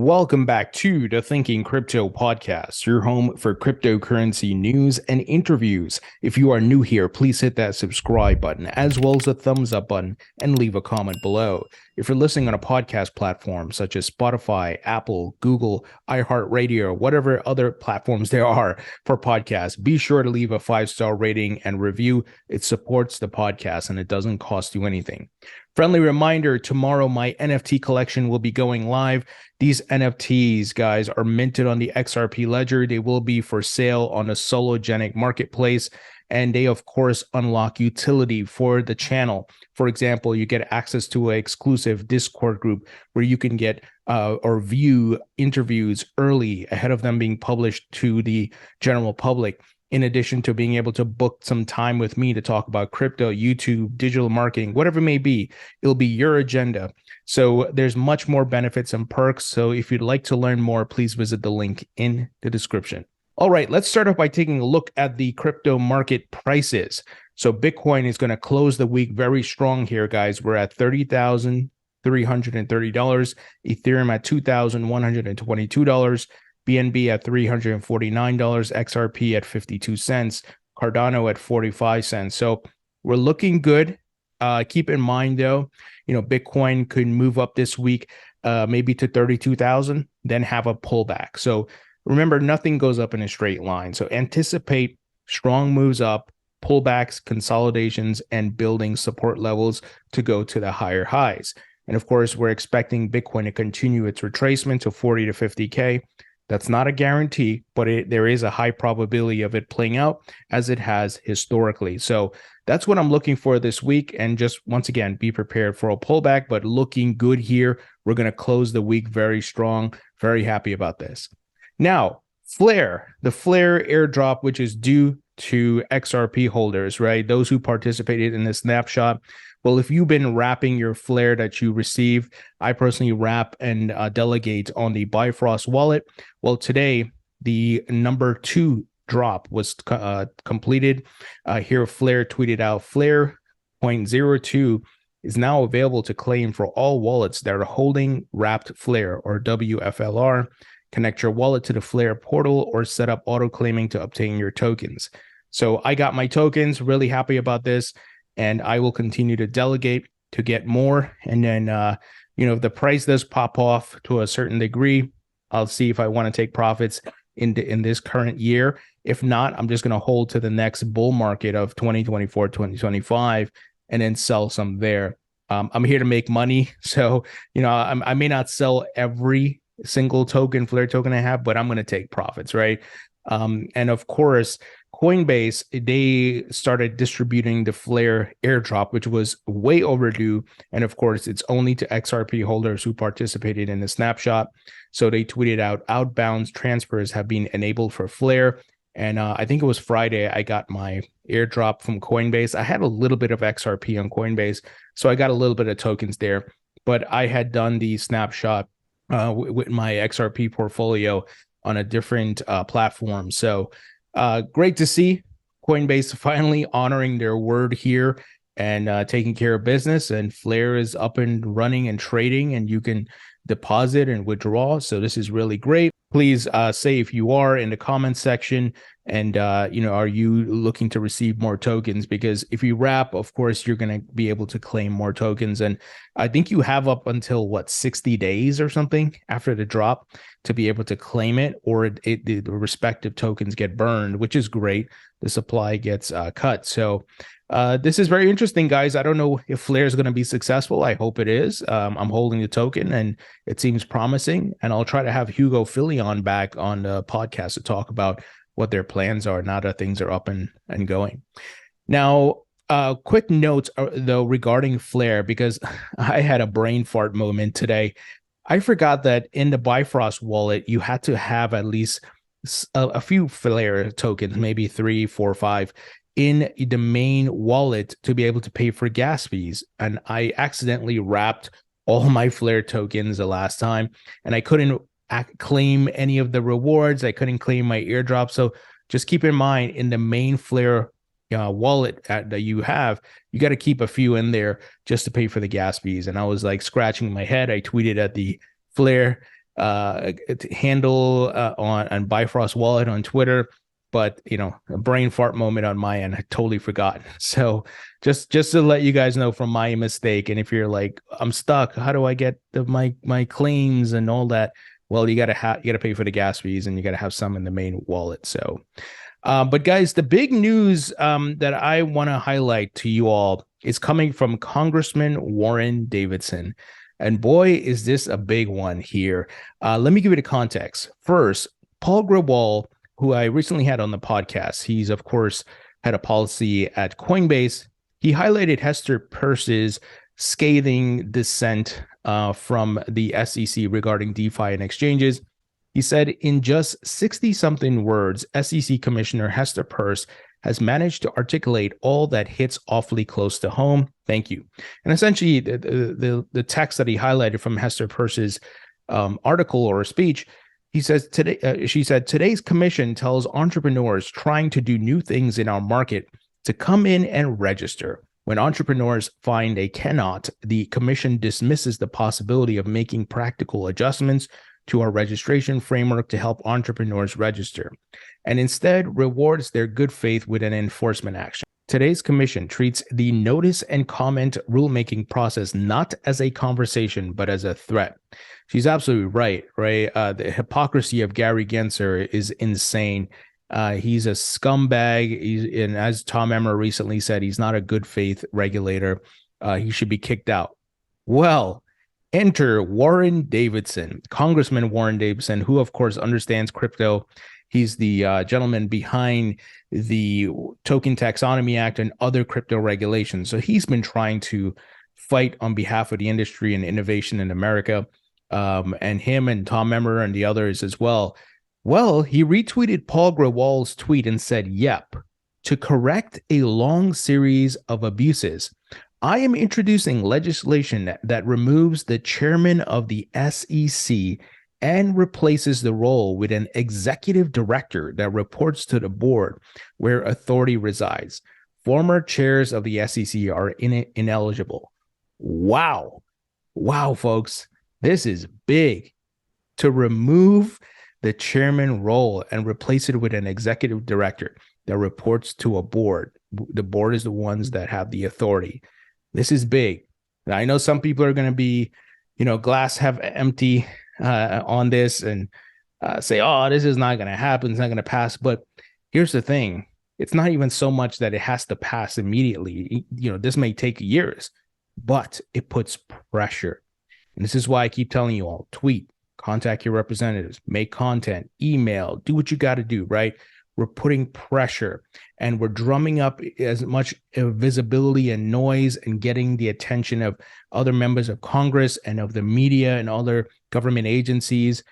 Welcome back to the Thinking Crypto podcast, your home for cryptocurrency news and interviews. If you are new here, please hit that subscribe button as well as the thumbs up button and leave a comment below. If you're listening on a podcast platform such as Spotify, Apple, Google, iHeartRadio, whatever other platforms there are for podcasts, be sure to leave a 5-star rating and review. It supports the podcast and it doesn't cost you anything. Friendly reminder, tomorrow my NFT collection will be going live. These NFTs, guys, are minted on the XRP ledger. They will be for sale on a Sologenic marketplace, and they, of course, unlock utility for the channel. For example, you get access to an exclusive Discord group where you can get or view interviews early ahead of them being published to the general public. In addition to being able to book some time with me to talk about crypto, YouTube, digital marketing, whatever it may be, it'll be your agenda. So there's much more benefits and perks. So if you'd like to learn more, please visit the link in the description. All right, let's start off by taking a look at the crypto market prices. So Bitcoin is going to close the week very strong here, guys. We're at $30,330. Ethereum at $2,122. BNB at $349, XRP at 52 cents, Cardano at 45 cents. So we're looking good. Keep in mind, though, Bitcoin could move up this week, maybe to 32,000, then have a pullback. So remember, nothing goes up in a straight line. So anticipate strong moves up, pullbacks, consolidations, and building support levels to go to the higher highs. And of course, we're expecting Bitcoin to continue its retracement to 40 to 50K. That's not a guarantee, but there is a high probability of it playing out as it has historically. So that's what I'm looking for this week. And just once again, be prepared for a pullback, but looking good here. We're going to close the week very strong. Very happy about this. Now, Wflr, the Wflr airdrop, which is due to XRP holders, right? Those who participated in the snapshot. Well, if you've been wrapping your Wflr that you receive, I personally wrap and delegate on the Bifrost wallet. Well, today, the number 2 drop was completed. Here, Wflr tweeted out, Wflr 0.02 is now available to claim for all wallets that are holding wrapped Wflr, or WFLR. Connect your wallet to the Wflr portal or set up auto-claiming to obtain your tokens. So I got my tokens, really happy about this. And I will continue to delegate to get more. And then, if the price does pop off to a certain degree, I'll see if I want to take profits in this current year. If not, I'm just going to hold to the next bull market of 2024, 2025, and then sell some there. I'm here to make money. So, I may not sell every single Wflr token I have, but I'm going to take profits, right? And of course, Coinbase, they started distributing the Wflr airdrop, which was way overdue. And of course, it's only to XRP holders who participated in the snapshot. So they tweeted out, outbound transfers have been enabled for Wflr. And I think it was Friday, I got my airdrop from Coinbase. I had a little bit of XRP on Coinbase, so I got a little bit of tokens there. But I had done the snapshot with my XRP portfolio on a different platform. So great to see Coinbase finally honoring their word here and taking care of business. And Wflr is up and running and trading, and you can deposit and withdraw. So this is really great. Please say if you are in the comment section and, are you looking to receive more tokens? Because if you wrap, of course, you're going to be able to claim more tokens. And I think you have up until 60 days or something after the drop to be able to claim it, or the respective tokens get burned, which is great. The supply gets cut. So this is very interesting, guys. I don't know if Wflr is going to be successful. I hope it is. I'm holding the token and it seems promising. And I'll try to have Hugo Filion back on the podcast to talk about what their plans are now that things are up and going. Now, quick notes, though, regarding Wflr, because I had a brain fart moment today. I forgot that in the Bifrost wallet, you had to have at least a few Wflr tokens, maybe 3, 4, 5, in the main wallet to be able to pay for gas fees. And I accidentally wrapped all my Wflr tokens the last time, and I couldn't claim any of the rewards. I couldn't claim my airdrop. So just keep in mind, in the main Wflr wallet that you have, you got to keep a few in there just to pay for the gas fees. And I was like scratching my head. I tweeted at the Wflr handle on Bifrost Wallet on Twitter, but a brain fart moment on my end. I totally forgot. So just to let you guys know from my mistake. And if you're like, I'm stuck, how do I get my claims and all that? Well, you gotta pay for the gas fees, and you gotta have some in the main wallet. So, but guys, the big news that I want to highlight to you all is coming from Congressman Warren Davidson. And boy, is this a big one here. Let me give you the context. First, Paul Grewal, who I recently had on the podcast, he's, of course, had a policy at Coinbase. He highlighted Hester Peirce's scathing dissent from the SEC regarding DeFi and exchanges. He said, in just 60-something words, SEC Commissioner Hester Peirce has managed to articulate all that hits awfully close to home. Thank you. And essentially, the text that he highlighted from Hester Peirce's article or speech, she said, today's commission tells entrepreneurs trying to do new things in our market to come in and register. When entrepreneurs find they cannot, the commission dismisses the possibility of making practical adjustments to our registration framework to help entrepreneurs register, and instead rewards their good faith with an enforcement action. Today's commission treats the notice and comment rulemaking process not as a conversation, but as a threat. She's absolutely right? The hypocrisy of Gary Gensler is insane. He's a scumbag. And as Tom Emmer recently said, he's not a good faith regulator. He should be kicked out. Well, enter Warren Davidson, Congressman Warren Davidson, who, of course, understands crypto. He's the gentleman behind the Token Taxonomy Act and other crypto regulations. So he's been trying to fight on behalf of the industry and innovation in America, and him and Tom Emmer and the others as well. Well, he retweeted Paul Grewal's tweet and said, yep, to correct a long series of abuses, I am introducing legislation that removes the chairman of the SEC and replaces the role with an executive director that reports to the board where authority resides. Former chairs of the SEC are ineligible. Wow. Wow, folks. This is big. To remove the chairman role and replace it with an executive director that reports to a board. The board is the ones that have the authority. This is big. Now, I know some people are going to be, glass half empty on this and say, oh, this is not going to happen. It's not going to pass. But here's the thing. It's not even so much that it has to pass immediately. This may take years, but it puts pressure. And this is why I keep telling you all, tweet, contact your representatives, make content, email, do what you got to do, right? We're putting pressure and we're drumming up as much visibility and noise and getting the attention of other members of Congress and of the media and other government agencies.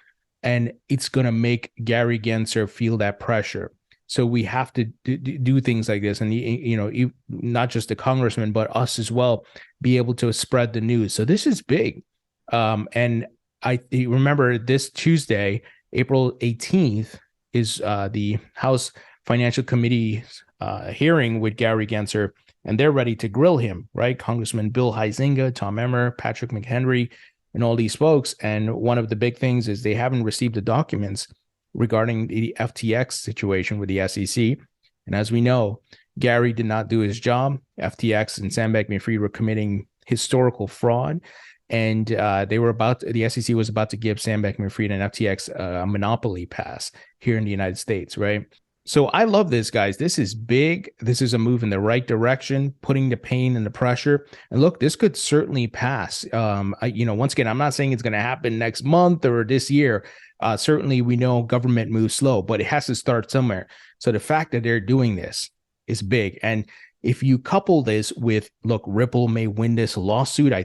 And it's going to make Gary Gensler feel that pressure. So we have to do things like this. And, not just the congressman, but us as well, be able to spread the news. So this is big. And I remember this Tuesday, April 18th, is the House Financial Committee hearing with Gary Gensler, and they're ready to grill him, right? Congressman Bill Huizenga, Tom Emmer, Patrick McHenry, and all these folks. And one of the big things is they haven't received the documents regarding the FTX situation with the SEC. And as we know, Gary did not do his job. FTX and Sam Bankman-Fried were committing historical fraud. And the SEC was about to give Sam Bankman-Fried and FTX a monopoly pass here in the United States, right? So I love this, guys. This is big. This is a move in the right direction, putting the pain and the pressure. And look, this could certainly pass. Once again, I'm not saying it's going to happen next month or this year. Certainly, we know government moves slow, but it has to start somewhere. So the fact that they're doing this is big. And if you couple this with, look, Ripple may win this lawsuit. I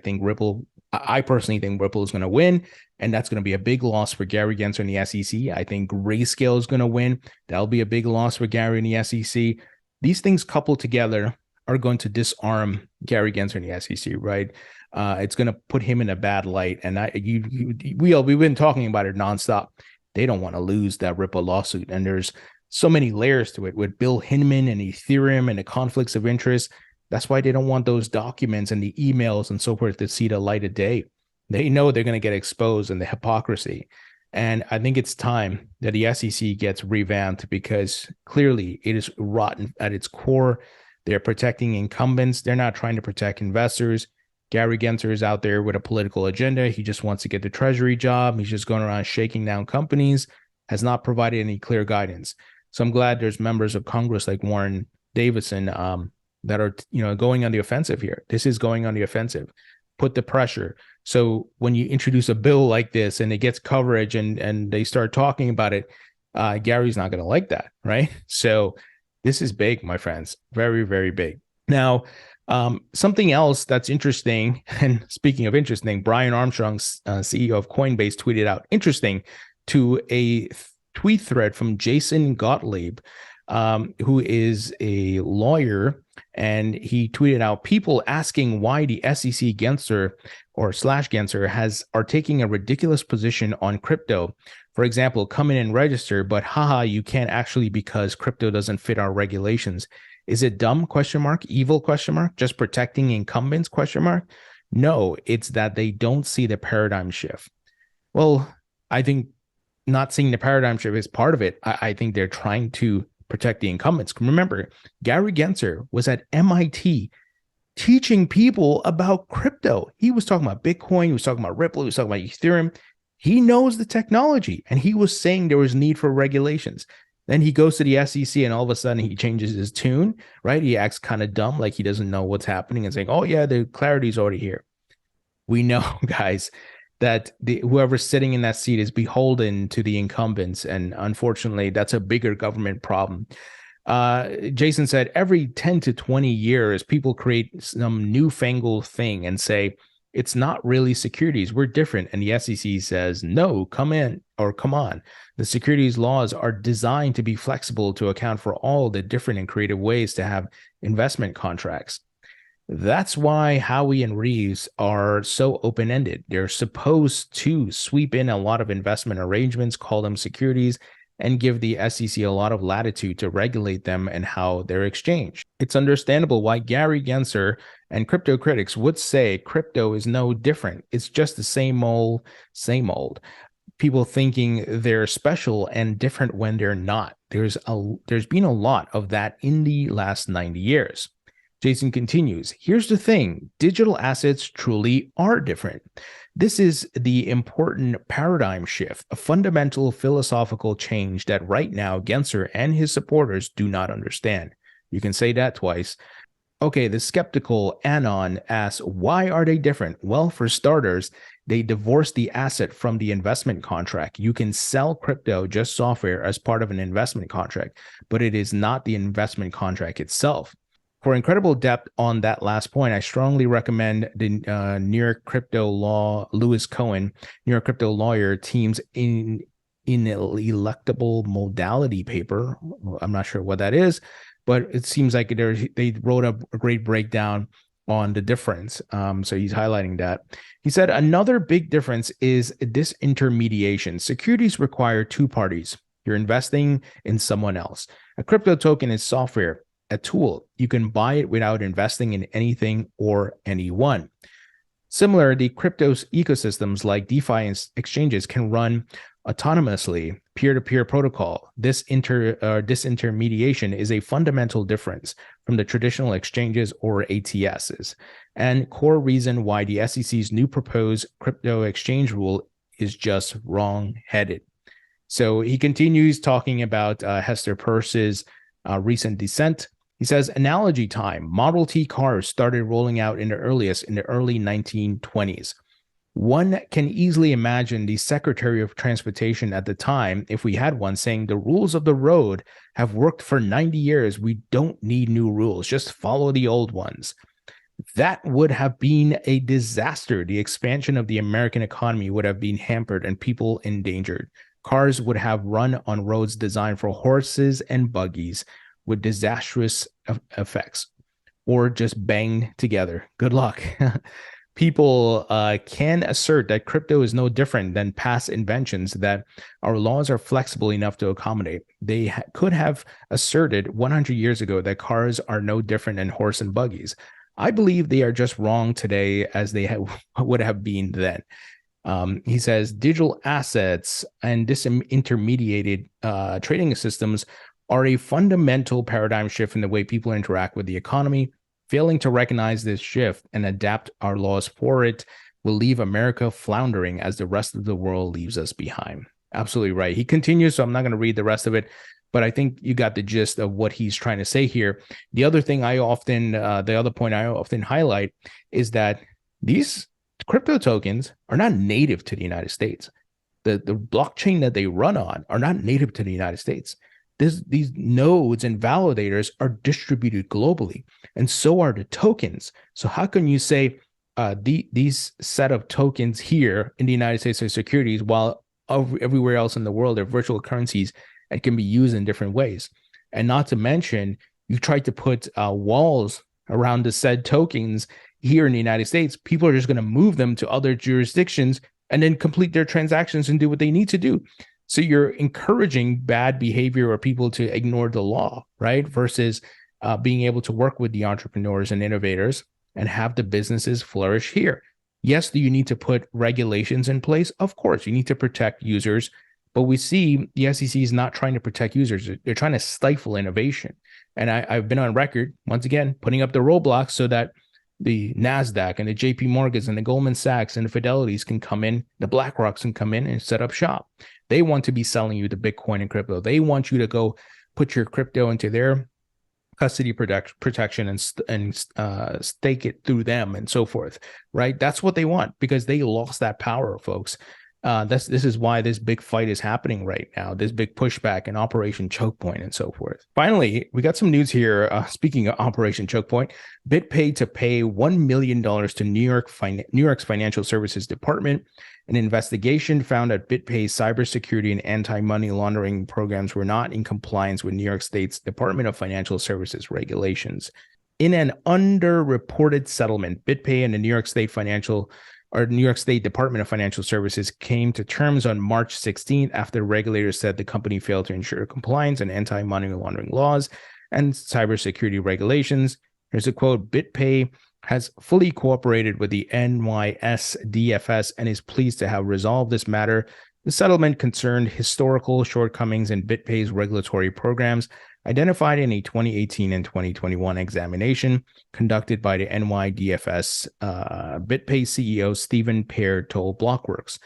personally think Ripple is going to win, and that's going to be a big loss for Gary Gensler and the SEC. I think Grayscale is going to win. That'll be a big loss for Gary and the SEC. These things coupled together are going to disarm Gary Gensler and the SEC, right? It's going to put him in a bad light. And we've been talking about it nonstop. They don't want to lose that Ripple lawsuit. And there's so many layers to it with Bill Hinman and Ethereum and the conflicts of interest. That's why they don't want those documents and the emails and so forth to see the light of day. They know they're going to get exposed and the hypocrisy. And I think it's time that the SEC gets revamped because clearly it is rotten at its core. They're protecting incumbents. They're not trying to protect investors. Gary Gensler is out there with a political agenda. He just wants to get the treasury job. He's just going around shaking down companies, has not provided any clear guidance. So I'm glad there's members of Congress like Warren Davidson that are, going on the offensive here. This is going on the offensive. Put the pressure. So when you introduce a bill like this and it gets coverage and they start talking about it, Gary's not going to like that, right? So this is big, my friends. Very, very big. Now, something else that's interesting, and speaking of interesting, Brian Armstrong, CEO of Coinbase, tweeted out interesting to a tweet thread from Jason Gottlieb, who is a lawyer, and he tweeted out people asking why the SEC Gensler or Gensler are taking a ridiculous position on crypto. For example, come in and register, but haha, you can't actually because crypto doesn't fit our regulations. Is it dumb? ? Evil ? Just protecting incumbents ? No, it's that they don't see the paradigm shift. Well, I think not seeing the paradigm shift is part of it. I think they're trying to protect the incumbents. Remember, Gary Gensler was at MIT teaching people about crypto. He was talking about Bitcoin. He was talking about Ripple. He was talking about Ethereum. He knows the technology, and he was saying there was need for regulations. Then he goes to the SEC and all of a sudden he changes his tune, right? He acts kind of dumb, like he doesn't know what's happening and saying, oh yeah, the clarity is already here. We know, guys, that whoever's sitting in that seat is beholden to the incumbents. And unfortunately, that's a bigger government problem. Jason said every 10 to 20 years, people create some newfangled thing and say, it's not really securities. We're different. And the SEC says, no, come in or come on. The securities laws are designed to be flexible to account for all the different and creative ways to have investment contracts. That's why Howey and Reeves are so open-ended. They're supposed to sweep in a lot of investment arrangements, call them securities, and give the SEC a lot of latitude to regulate them and how they're exchanged. It's understandable why Gary Gensler and crypto critics would say crypto is no different. It's just the same old, same old. People thinking they're special and different when they're not. There's been a lot of that in the last 90 years. Jason continues, here's the thing, digital assets truly are different. This is the important paradigm shift, a fundamental philosophical change that right now Gensler and his supporters do not understand. You can say that twice. Okay, the skeptical Anon asks, why are they different? Well, for starters, they divorce the asset from the investment contract. You can sell crypto, just software, as part of an investment contract, but it is not the investment contract itself. For incredible depth on that last point, I strongly recommend the New York crypto law, Lewis Cohen, New York crypto lawyer, team's ineluctable modality paper. I'm not sure what that is, but it seems like they wrote a great breakdown on the difference. So he's highlighting that. He said another big difference is disintermediation. Securities require two parties. You're investing in someone else. A crypto token is software, a tool. You can buy it without investing in anything or anyone. Similar, the crypto ecosystems like DeFi exchanges can run autonomously, peer-to-peer protocol. This disintermediation is a fundamental difference from the traditional exchanges or ATSs, and core reason why the SEC's new proposed crypto exchange rule is just wrong-headed. So he continues talking about Hester Peirce's recent dissent. He says, analogy time, Model T cars started rolling out in the early 1920s. One can easily imagine the Secretary of Transportation at the time, if we had one, saying the rules of the road have worked for 90 years. We don't need new rules. Just follow the old ones. That would have been a disaster. The expansion of the American economy would have been hampered and people endangered. Cars would have run on roads designed for horses and buggies with disastrous effects, or just banged together. Good luck. People can assert that crypto is no different than past inventions, that our laws are flexible enough to accommodate. They could have asserted 100 years ago that cars are no different than horse and buggies. I believe they are just wrong today as they would have been then. He says digital assets and disintermediated trading systems are a fundamental paradigm shift in the way people interact with the economy. Failing to recognize this shift and adapt our laws for it will leave America floundering as the rest of the world leaves us behind. Absolutely right. He continues, so I'm not going to read the rest of it, but I think you got the gist of what he's trying to say here. The other thing the other point I often highlight is that these crypto tokens are not native to the United States. The blockchain that they run on are not native to the United States. These nodes and validators are distributed globally, and so are the tokens. So how can you say these set of tokens here in the United States are securities, while everywhere else in the world are virtual currencies and can be used in different ways? And not to mention, you try to put walls around the said tokens here in the United States, people are just going to move them to other jurisdictions and then complete their transactions and do what they need to do. So you're encouraging bad behavior or people to ignore the law, right? Versus being able to work with the entrepreneurs and innovators and have the businesses flourish here. Yes, do you need to put regulations in place? Of course, you need to protect users. But we see the SEC is not trying to protect users. They're trying to stifle innovation. And I've been on record, once again, putting up the roadblocks so that the NASDAQ and the JP Morgans and the Goldman Sachs and the Fidelities can come in, the BlackRocks can come in and set up shop. They want to be selling you the Bitcoin and crypto. They want you to go put your crypto into their custody protection and stake it through them and so forth, right? That's what they want because they lost that power, folks. This is why this big fight is happening right now, this big pushback and Operation Choke Point and so forth. Finally, we got some news here. Speaking of Operation Choke Point, BitPay to pay $1 million to New York's Financial Services Department. An investigation found that BitPay's cybersecurity and anti-money laundering programs were not in compliance with New York State's Department of Financial Services regulations. In an underreported settlement, BitPay and the New York State Department of Financial Services came to terms on March 16th after regulators said the company failed to ensure compliance and anti-money laundering laws and cybersecurity regulations. Here's a quote: BitPay has fully cooperated with the NYSDFS and is pleased to have resolved this matter. The settlement concerned historical shortcomings in BitPay's regulatory programs identified in a 2018 and 2021 examination conducted by the NYDFS. BitPay CEO Stephen Pear told Blockworks.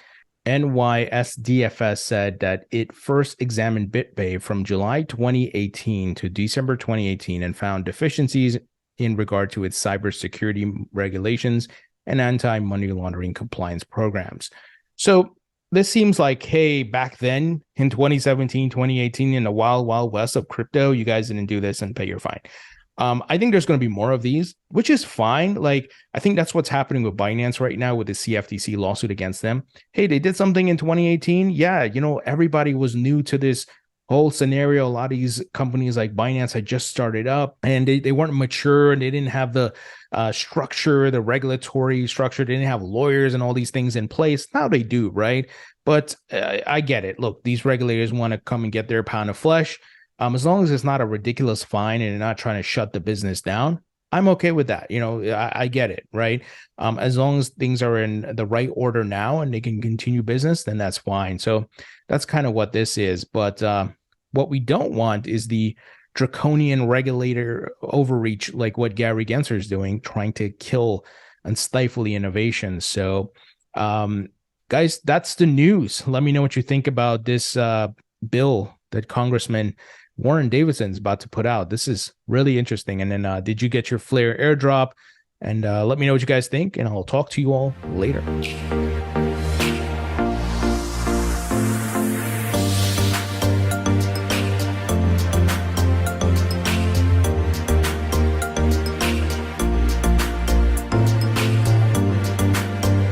NYSDFS said that it first examined BitPay from July 2018 to December 2018 and found deficiencies in regard to its cybersecurity regulations and anti-money laundering compliance programs. So this seems like, hey, back then in 2017, 2018, in the wild, wild west of crypto, you guys didn't do this and pay your fine. I think there's going to be more of these, which is fine. Like, I think that's what's happening with Binance right now with the CFTC lawsuit against them. Hey, they did something in 2018. Yeah, everybody was new to this whole scenario. A lot of these companies like Binance had just started up and they weren't mature and they didn't have the structure, the regulatory structure. They didn't have lawyers and all these things in place. Now they do, right? But I get it. Look, these regulators want to come and get their pound of flesh. As long as it's not a ridiculous fine and they're not trying to shut the business down, I'm okay with that. I get it, right? As long as things are in the right order now and they can continue business, then that's fine. So that's kind of what this is. But what we don't want is the draconian regulator overreach, like what Gary Gensler is doing, trying to kill and stifle the innovation. So, guys, that's the news. Let me know what you think about this bill that Congressman Warren Davidson is about to put out. This is really interesting. And then did you get your Wflr airdrop? And let me know what you guys think, and I'll talk to you all later.